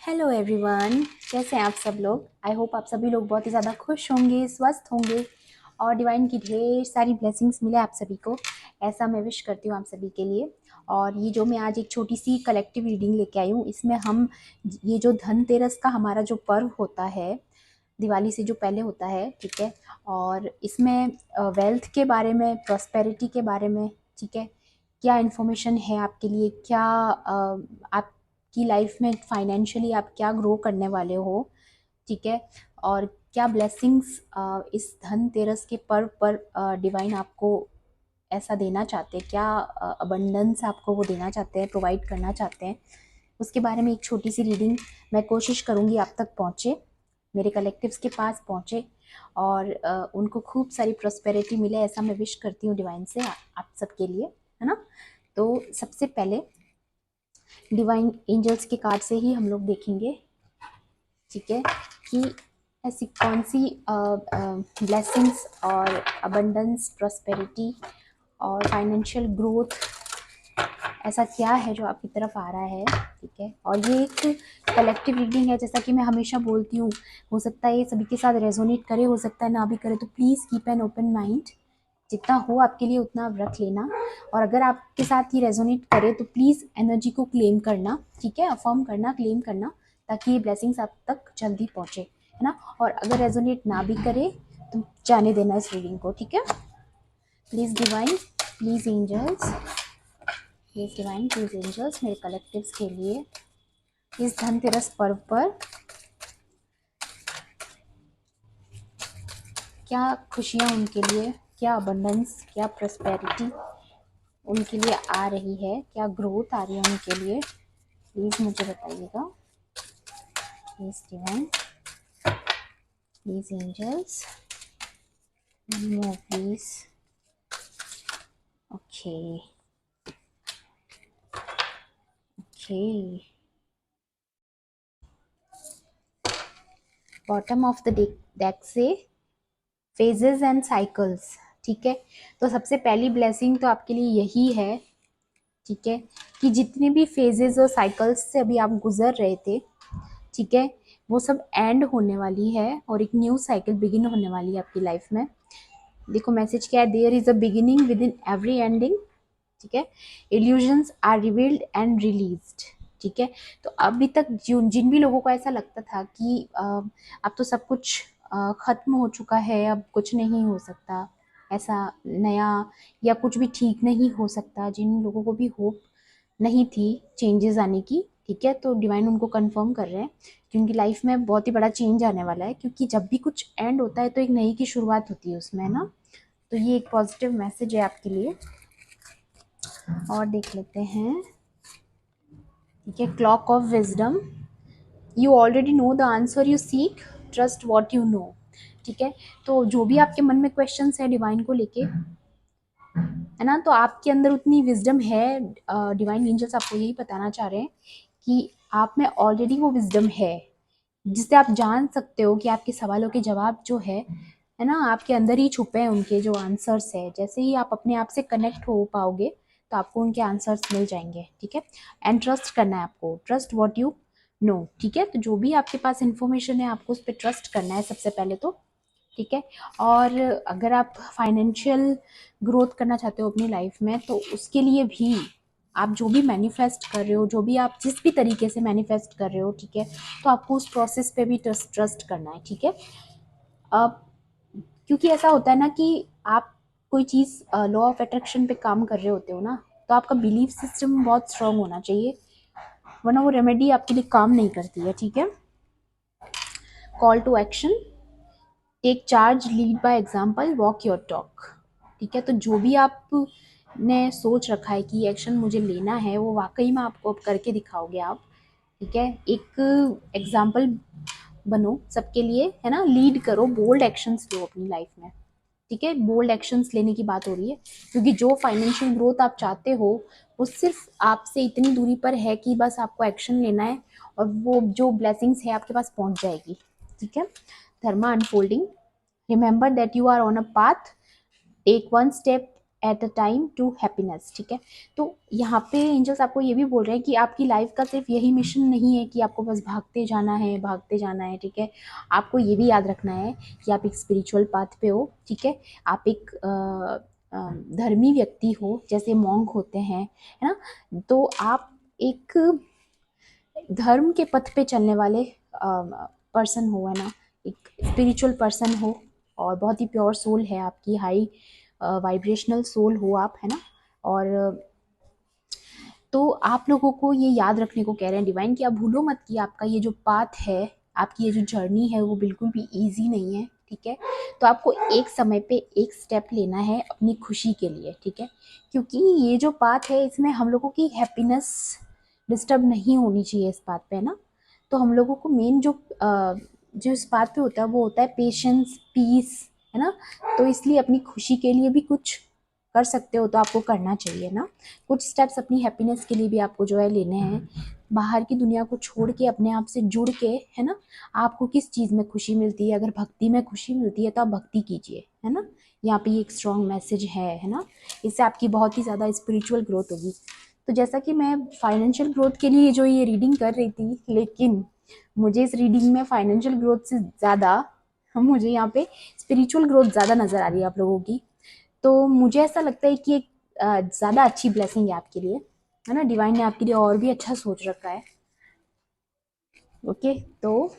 Hello everyone, कैसे हैं आप सब लोग। आई होप आप सभी लोग बहुत ही ज़्यादा खुश होंगे, स्वस्थ होंगे और डिवाइन की ढेर सारी ब्लेसिंग्स मिले आप सभी को। ऐसा मैं विश करती हूँ आप सभी के लिए। और ये जो मैं आज एक छोटी सी कलेक्टिव रीडिंग लेके आई हूँ, इसमें हम ये जो धनतेरस का हमारा जो पर्व होता है, दिवाली से जो पहले होता है, ठीक है, और इसमें वेल्थ के बारे में, प्रॉस्पेरिटी के बारे में, ठीक है, क्या इन्फॉर्मेशन है आपके लिए, क्या आपकी लाइफ में फाइनेंशियली आप क्या ग्रो करने वाले हो, ठीक है, और क्या ब्लेसिंग्स इस धनतेरस के पर्व पर डिवाइन आपको ऐसा देना चाहते हैं, क्या अबंडेंस आपको वो देना चाहते हैं, प्रोवाइड करना चाहते हैं, उसके बारे में एक छोटी सी रीडिंग मैं कोशिश करूँगी आप तक पहुँचे, मेरे कलेक्टिव्स के पास पहुँचे और उनको खूब सारी प्रॉस्पेरिटी मिले, ऐसा मैं विश करती हूँ डिवाइन से आप सबके लिए, है ना। तो सबसे पहले डिवाइन एंजल्स के कार्ड से ही हम लोग देखेंगे, ठीक है, कि ऐसी कौन सी ब्लेसिंग्स और अबंडेंस, प्रॉस्पेरिटी और फाइनेंशियल ग्रोथ ऐसा क्या है जो आपकी तरफ आ रहा है, ठीक है। और ये एक कलेक्टिव रीडिंग है, जैसा कि मैं हमेशा बोलती हूँ, हो सकता है ये सभी के साथ रेजोनेट करे, हो सकता है ना भी करे, तो please keep an open mind, जितना हो आपके लिए उतना आप रख लेना। और अगर आपके साथ ये रेजोनेट करे तो प्लीज़ एनर्जी को क्लेम करना, ठीक है, अफर्म करना, क्लेम करना, ताकि ये ब्लेसिंग्स आप तक जल्दी पहुँचे, है ना। और अगर रेजोनेट ना भी करे तो जाने देना इस रीडिंग को, ठीक है। Please divine, please angels, please divine, please angels, मेरे कलेक्टिव्स के लिए इस धनतेरस पर्व पर क्या खुशियाँ उनके लिए, क्या अबंडेंस, क्या प्रॉस्पेरिटी उनके लिए आ रही है, क्या ग्रोथ आ रही है उनके लिए, प्लीज़ मुझे बताइएगा। Please divine, please angels, more please. Okay okay, bottom of the deck से फेजेस एंड साइकिल्स, ठीक है। तो सबसे पहली ब्लेसिंग तो आपके लिए यही है, ठीक है, कि जितने भी फेजेस और साइकिल्स से अभी आप गुजर रहे थे, ठीक है, वो सब एंड होने वाली है और एक न्यू साइकिल बिगिन होने वाली है आपकी लाइफ में। देखो मैसेज क्या है, there is a beginning within every ending, ठीक है, illusions are revealed and released, ठीक है। तो अभी तक जिन भी लोगों को ऐसा लगता था कि अब तो सब कुछ खत्म हो चुका है, अब कुछ नहीं हो सकता, ऐसा नया या कुछ भी ठीक नहीं हो सकता, जिन लोगों को भी होप नहीं थी चेंजेस आने की, ठीक है, तो डिवाइन उनको कंफर्म कर रहे हैं कि उनकी लाइफ में बहुत ही बड़ा चेंज आने वाला है, क्योंकि जब भी कुछ एंड होता है तो एक नई की शुरुआत होती है उसमें, ना। तो ये एक पॉजिटिव मैसेज है आपके लिए। और देख लेते हैं, ठीक है, clock of wisdom, you already know the answer you seek, trust what you know, ठीक है। तो जो भी आपके मन में क्वेश्चंस है डिवाइन को लेके, है ना, तो आपके अंदर उतनी विजडम है, डिवाइन एंजल्स आपको यही बताना चाह रहे हैं कि आप में ऑलरेडी वो विजडम है, जिससे आप जान सकते हो कि आपके सवालों के जवाब जो है ना, आपके अंदर ही छुपे हैं, उनके जो आंसर्स है। जैसे ही आप अपने आप से कनेक्ट हो पाओगे तो आपको उनके आंसर्स मिल जाएंगे, ठीक है। एंड ट्रस्ट करना है आपको, ट्रस्ट व्हाट यू नो, ठीक है। तो जो भी आपके पास इंफॉर्मेशन है आपको उस पर ट्रस्ट करना है सबसे पहले तो, ठीक है। और अगर आप फाइनेंशियल ग्रोथ करना चाहते हो अपनी लाइफ में, तो उसके लिए भी आप जो भी मैनिफेस्ट कर रहे हो, जो भी आप जिस भी तरीके से मैनिफेस्ट कर रहे हो, ठीक है, तो आपको उस प्रोसेस पे भी ट्रस्ट करना है, ठीक है। अब क्योंकि ऐसा होता है ना कि आप कोई चीज़ लॉ ऑफ अट्रैक्शन पे काम कर रहे होते हो ना, तो आपका बिलीफ सिस्टम बहुत स्ट्रांग होना चाहिए, वरना वो रेमेडी आपके लिए काम नहीं करती है, ठीक है। Call to action, take charge, lead by example, walk your talk, ठीक है। तो जो भी आपने सोच रखा है कि एक्शन मुझे लेना है, वो वाकई में आपको अब करके दिखाओगे आप, ठीक है। एक एग्जाम्पल बनो सबके लिए, है ना, लीड करो, बोल्ड एक्शंस लो अपनी लाइफ में, ठीक है। बोल्ड एक्शंस लेने की बात हो रही है, क्योंकि जो फाइनेंशियल ग्रोथ आप चाहते हो वो सिर्फ आपसे इतनी दूरी पर है कि बस आपको एक्शन लेना है और वो जो ब्लेसिंग्स है आपके पास पहुंच जाएगी, ठीक है। Dharma unfolding, remember that you are on a path, take one step at a time to happiness, ठीक है। तो यहाँ पे एंजल्स आपको ये भी बोल रहे हैं कि आपकी लाइफ का सिर्फ यही मिशन नहीं है कि आपको बस भागते जाना है, भागते जाना है, ठीक है। आपको ये भी याद रखना है कि आप एक स्पिरिचुअल पाथ पे हो, ठीक है। आप एक धर्मी व्यक्ति हो, जैसे मॉन्क होते हैं, है ना। तो आप एक धर्म के पथ पे चलने वाले पर्सन हो, है ना। एक स्पिरिचुअल पर्सन हो और बहुत ही प्योर सोल है आपकी, हाई वाइब्रेशनल सोल हो आप, है ना। और तो आप लोगों को ये याद रखने को कह रहे हैं डिवाइन कि आप भूलो मत कि आपका ये जो पाथ है, आपकी ये जो जर्नी है, वो बिल्कुल भी इजी नहीं है, ठीक है। तो आपको एक समय पे एक स्टेप लेना है अपनी खुशी के लिए, ठीक है। क्योंकि ये जो पाथ है, इसमें हम लोगों की हैप्पीनेस डिस्टर्ब नहीं होनी चाहिए इस बात पे, है ना। तो हम लोगों को मेन जो इस बात पे होता है वो होता है पेशेंस, पीस, है ना। तो इसलिए अपनी खुशी के लिए भी कुछ कर सकते हो तो आपको करना चाहिए ना। कुछ स्टेप्स अपनी हैप्पीनेस के लिए भी आपको जो है लेने हैं। बाहर की दुनिया को छोड़ के अपने आप से जुड़ के, है ना। आपको किस चीज़ में खुशी मिलती है, अगर भक्ति में खुशी मिलती है तो आप भक्ति कीजिए, है ना। यहाँ पे ये एक स्ट्रॉन्ग मैसेज है ना। इससे आपकी बहुत ही ज़्यादा स्पिरिचुअल ग्रोथ होगी। तो जैसा कि मैं फाइनेंशियल ग्रोथ के लिए जो ये रीडिंग कर रही थी, लेकिन मुझे इस रीडिंग में फाइनेंशियल ग्रोथ से ज़्यादा मुझे यहाँ पे स्पिरिचुअल ग्रोथ ज़्यादा नज़र आ रही है आप लोगों की। तो मुझे ऐसा लगता है कि एक ज़्यादा अच्छी ब्लेसिंग है आपके लिए, है ना। डिवाइन ने आपके लिए और भी अच्छा सोच रखा है। ओके, तो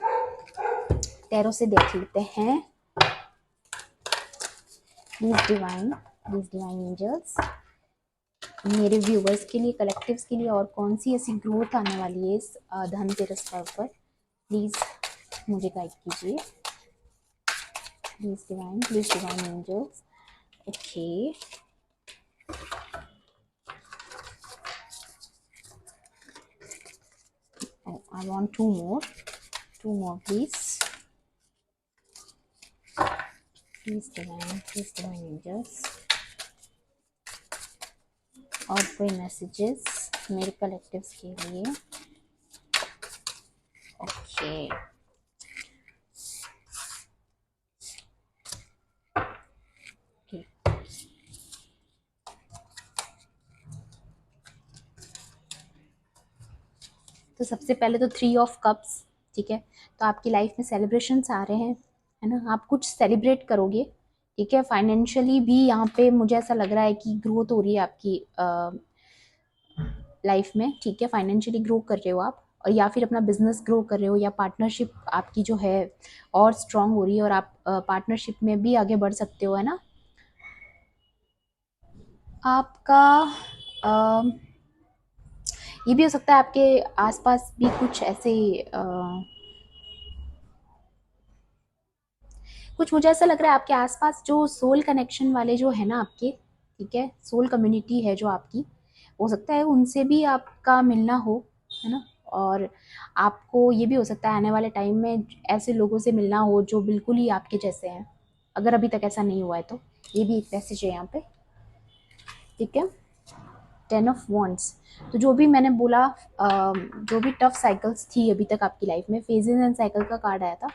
टैरो से देख लेते हैं। प्लीज डिवाइन एंजल्स, मेरे व्यूवर्स के लिए, कलेक्टिव्स के लिए और कौन सी ऐसी ग्रोथ आने वाली है इस धनतेरस पर्व पर, प्लीज़ मुझे गाइड कीजिए। Please divine angels. Okay, I want two more please divine angels। और कोई मैसेजेस मेरे कलेक्टिव्स के लिए। ओके, तो सबसे पहले तो 3 ऑफ कप्स, ठीक है। तो आपकी लाइफ में सेलिब्रेशंस आ रहे हैं, है ना। आप कुछ सेलिब्रेट करोगे, ठीक है। फाइनेंशियली भी यहाँ पे मुझे ऐसा लग रहा है कि ग्रोथ हो रही है आपकी लाइफ में, ठीक है। फाइनेंशियली ग्रो कर रहे हो आप, और या फिर अपना बिजनेस ग्रो कर रहे हो, या पार्टनरशिप आपकी जो है और स्ट्रांग हो रही है और आप पार्टनरशिप में भी आगे बढ़ सकते हो, है ना। आपका ये भी हो सकता है आपके आसपास भी कुछ ऐसे कुछ, मुझे ऐसा लग रहा है आपके आसपास जो सोल कनेक्शन वाले जो है ना आपके, ठीक है, सोल कम्युनिटी है जो आपकी, हो सकता है उनसे भी आपका मिलना हो, है ना। और आपको ये भी हो सकता है आने वाले टाइम में ऐसे लोगों से मिलना हो जो बिल्कुल ही आपके जैसे हैं, अगर अभी तक ऐसा नहीं हुआ है तो। ये भी एक मैसेज है यहाँ पे, ठीक है। 10 ऑफ वॉन्ड्स, तो जो भी मैंने बोला, जो भी टफ साइकिल्स थी अभी तक आपकी लाइफ में, फेजेस एंड साइकिल का कार्ड आया था,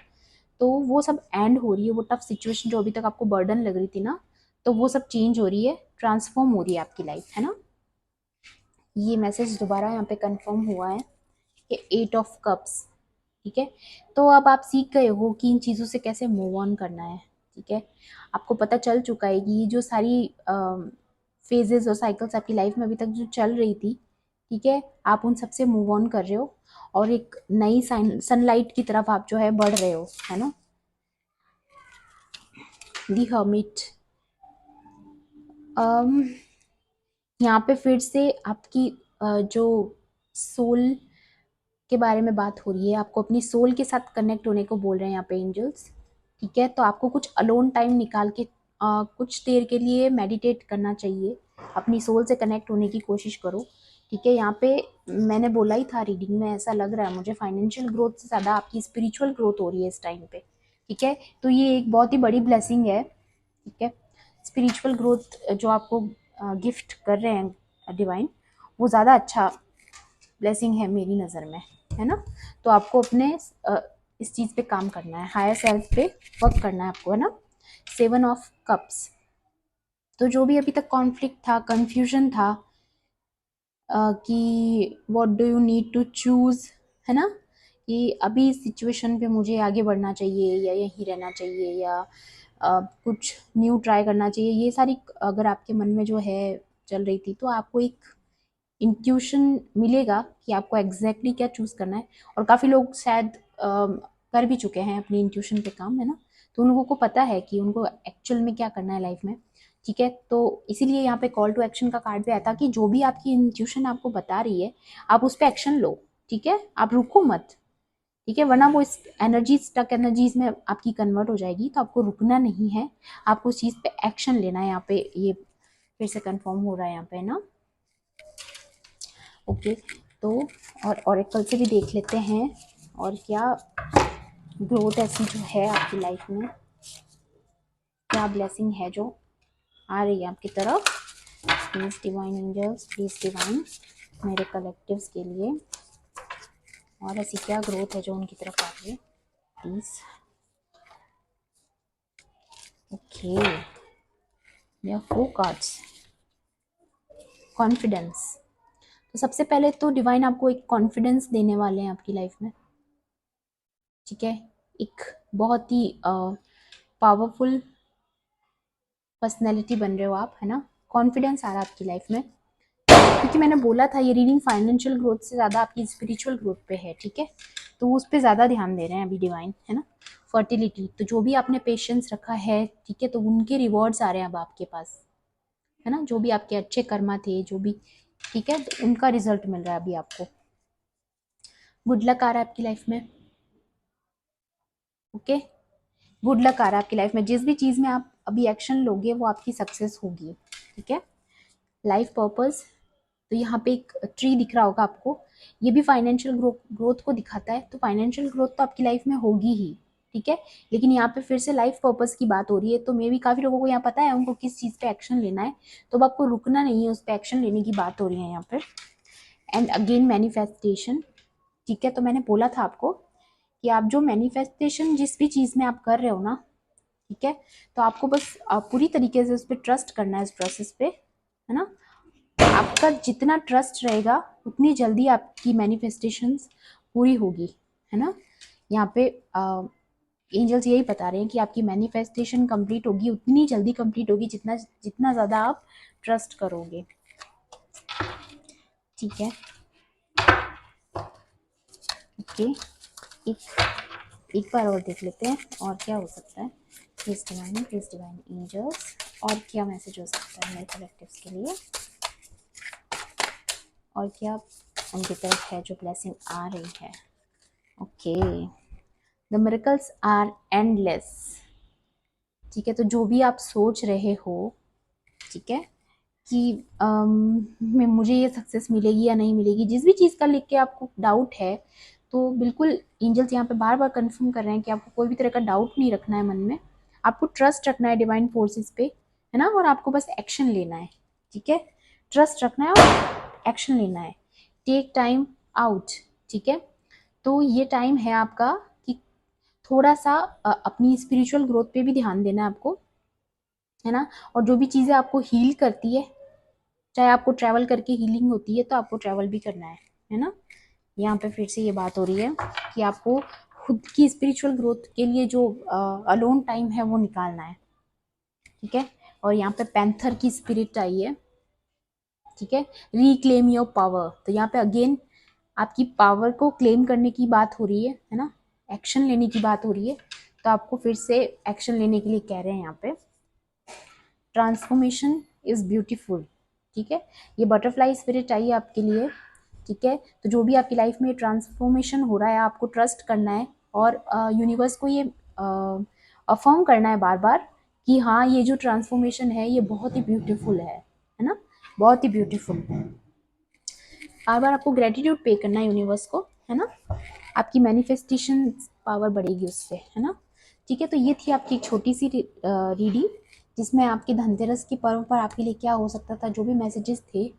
तो वो सब एंड हो रही है। वो टफ सिचुएशन जो अभी तक आपको बर्डन लग रही थी ना, तो वो सब चेंज हो रही है, ट्रांसफॉर्म हो रही है आपकी लाइफ, है ना। ये मैसेज दोबारा यहाँ पे कंफर्म हुआ है कि 8 ऑफ कप्स, ठीक है। तो अब आप सीख गए हो कि इन चीज़ों से कैसे मूव ऑन करना है, ठीक है। आपको पता चल चुका है कि ये जो सारी फेजेस और साइकिल्स आपकी लाइफ में अभी तक जो चल रही थी, ठीक है, आप उन सबसे मूव ऑन कर रहे हो और एक नई सनलाइट की तरफ आप जो है बढ़ रहे हो, है ना। दी हर्मिट, यहाँ पे फिर से आपकी जो सोल के बारे में बात हो रही है, आपको अपनी सोल के साथ कनेक्ट होने को बोल रहे हैं यहाँ पे एंजल्स, ठीक है। तो आपको कुछ अलोन टाइम निकाल के कुछ देर के लिए मेडिटेट करना चाहिए, अपनी सोल से कनेक्ट होने की कोशिश करो, ठीक है। यहाँ पे मैंने बोला ही था रीडिंग में, ऐसा लग रहा है मुझे फाइनेंशियल ग्रोथ से ज़्यादा आपकी स्पिरिचुअल ग्रोथ हो रही है इस टाइम पे, ठीक है। तो ये एक बहुत ही बड़ी ब्लेसिंग है, ठीक है। स्पिरिचुअल ग्रोथ जो आपको गिफ्ट कर रहे हैं डिवाइन, वो ज़्यादा अच्छा ब्लेसिंग है मेरी नज़र में, है ना। तो आपको अपने इस चीज़ पे काम करना है, हायर सेल्फ पे वर्क करना है आपको, है ना। 7 ऑफ कप्स, तो जो भी अभी तक कॉन्फ्लिक्ट था, कंफ्यूजन था कि what do you need to choose, है ना, कि अभी इस सिचुएशन पे मुझे आगे बढ़ना चाहिए या यहीं रहना चाहिए या कुछ न्यू ट्राई करना चाहिए, ये सारी अगर आपके मन में जो है चल रही थी, तो आपको एक इंट्यूशन मिलेगा कि आपको एग्जैक्टली क्या चूज करना है। और काफ़ी लोग शायद कर भी चुके हैं अपनी इंट्यूशन पे काम, है ना, तो उन लोगों को पता है कि उनको एक्चुअल में क्या करना है लाइफ में। ठीक है, तो इसीलिए यहाँ पे कॉल टू एक्शन का कार्ड भी आया था कि जो भी आपकी इंट्यूशन आपको बता रही है आप उस पर एक्शन लो। ठीक है, आप रुको मत। ठीक है, वरना वो इस एनर्जी, स्टक एनर्जीज में आपकी कन्वर्ट हो जाएगी। तो आपको रुकना नहीं है, आपको उस चीज़ पे एक्शन लेना है। यहाँ पे ये फिर से कंफर्म हो रहा है यहाँ पे ना। ओके, तो और ऑरेकल से भी देख लेते हैं और क्या ग्रोथ ऐसी जो है आपकी लाइफ में, क्या ब्लेसिंग है जो आ रही है आपकी तरफ। Please divine angels, please divine मेरे कलेक्टिव्स के लिए, और ऐसी क्या ग्रोथ है जो उनकी तरफ आ रही है प्लीज। ओके, ये 4 कार्ड्स, कॉन्फिडेंस। तो सबसे पहले तो डिवाइन आपको एक कॉन्फिडेंस देने वाले हैं आपकी लाइफ में। ठीक है, एक बहुत ही पावरफुल पर्सनैलिटी बन रहे हो आप, है ना। कॉन्फिडेंस आ रहा है आपकी लाइफ में, क्योंकि मैंने बोला था ये रीडिंग फाइनेंशियल ग्रोथ से ज़्यादा आपकी स्पिरिचुअल ग्रोथ पे है। ठीक है, तो उस पर ज़्यादा ध्यान दे रहे हैं अभी डिवाइन, है ना। फर्टिलिटी, तो जो भी आपने पेशेंस रखा है, ठीक है, तो उनके रिवॉर्ड्स आ रहे हैं अब आपके पास, है ना। जो भी आपके अच्छे कर्मा थे, जो भी, ठीक है, तो उनका रिजल्ट मिल रहा है अभी आपको। गुड लक आ रहा है आपकी लाइफ में। ओके, गुड लक आ रहा है आपकी लाइफ में। जिस भी चीज़ में आप अभी एक्शन लोगे वो आपकी सक्सेस होगी। ठीक है, लाइफ पर्पस, तो यहाँ पे एक ट्री दिख रहा होगा आपको, ये भी फाइनेंशियल ग्रोथ को दिखाता है। तो फाइनेंशियल ग्रोथ तो आपकी लाइफ में होगी ही, ठीक है, लेकिन यहाँ पे फिर से लाइफ पर्पस की बात हो रही है। तो मे भी काफ़ी लोगों को यहाँ पता है उनको किस चीज़ पे एक्शन लेना है, तो अब आपको रुकना नहीं है, उस पर एक्शन लेने की बात हो रही है यहाँ पे। And again manifestation. ठीक है, तो मैंने बोला था आपको कि आप जो मैनिफेस्टेशन जिस भी चीज़ में आप कर रहे हो ना, ठीक है, तो आपको बस पूरी तरीके से उस पर ट्रस्ट करना है, इस प्रोसेस पे, है ना। आपका जितना ट्रस्ट रहेगा उतनी जल्दी आपकी मैनिफेस्टेशंस पूरी होगी, है ना। यहाँ पे एंजल्स यही बता रहे हैं कि आपकी मैनिफेस्टेशन कंप्लीट होगी, उतनी जल्दी कंप्लीट होगी जितना जितना ज़्यादा आप ट्रस्ट करोगे। ठीक है, ओके, एक बार और देख लेते हैं और क्या हो सकता है। प्लीज डिवाइन एंजल्स, और क्या मैसेज हो सकता है मेरे कलेक्टिव्स के लिए, और क्या उनकी तरफ है जो ब्लेसिंग आ रही है। Okay, the miracles are endless. ठीक है, तो जो भी आप सोच रहे हो, ठीक है, कि मुझे ये सक्सेस मिलेगी या नहीं मिलेगी, जिस भी चीज़ का लिख के आपको डाउट है, तो बिल्कुल एंजल्स यहाँ पे बार बार कंफर्म कर रहे हैं कि आपको कोई भी तरह का डाउट नहीं रखना है मन में, आपको ट्रस्ट रखना है डिवाइन फोर्सेस पे, है ना, और आपको बस एक्शन लेना है। ठीक है, ट्रस्ट रखना है और एक्शन लेना है। Take time out. ठीक है, तो ये टाइम है आपका कि थोड़ा सा अपनी स्पिरिचुअल ग्रोथ पे भी ध्यान देना है आपको, है ना। और जो भी चीज़ें आपको हील करती है, चाहे आपको ट्रैवल करके हीलिंग होती है, तो आपको ट्रैवल भी करना है ना। यहाँ पे फिर से ये बात हो रही है कि आपको खुद की स्पिरिचुअल ग्रोथ के लिए जो अलोन टाइम है वो निकालना है। ठीक है, और यहाँ पे पैंथर की स्पिरिट आई है। ठीक है, रिक्लेम योर पावर, तो यहाँ पे अगेन आपकी पावर को क्लेम करने की बात हो रही है ना, एक्शन लेने की बात हो रही है। तो आपको फिर से एक्शन लेने के लिए कह रहे हैं यहाँ पे। Transformation is beautiful. ठीक है, ये बटरफ्लाई स्पिरिट आई है आपके लिए। ठीक है, तो जो भी आपकी लाइफ में ट्रांसफॉर्मेशन हो रहा है, आपको ट्रस्ट करना है और यूनिवर्स को ये अफर्म करना है बार बार कि हाँ, ये जो ट्रांसफॉर्मेशन है ये बहुत ही ब्यूटीफुल है ना, बहुत ही ब्यूटीफुल। बार बार आपको ग्रेटिट्यूड पे करना है यूनिवर्स को, है ना, आपकी मैनिफेस्टेशन पावर बढ़ेगी उससे, है ना। ठीक है, तो ये थी आपकी एक छोटी सी रीडिंग जिसमें आपके धनतेरस के पर्व पर आपके लिए क्या हो सकता था, जो भी मैसेजेस थे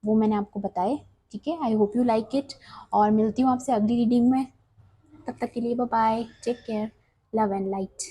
वो मैंने आपको बताए। ठीक है, I hope you like it, और मिलती हूँ आपसे अगली रीडिंग में। तब तक के लिए bye bye, take care, love and light.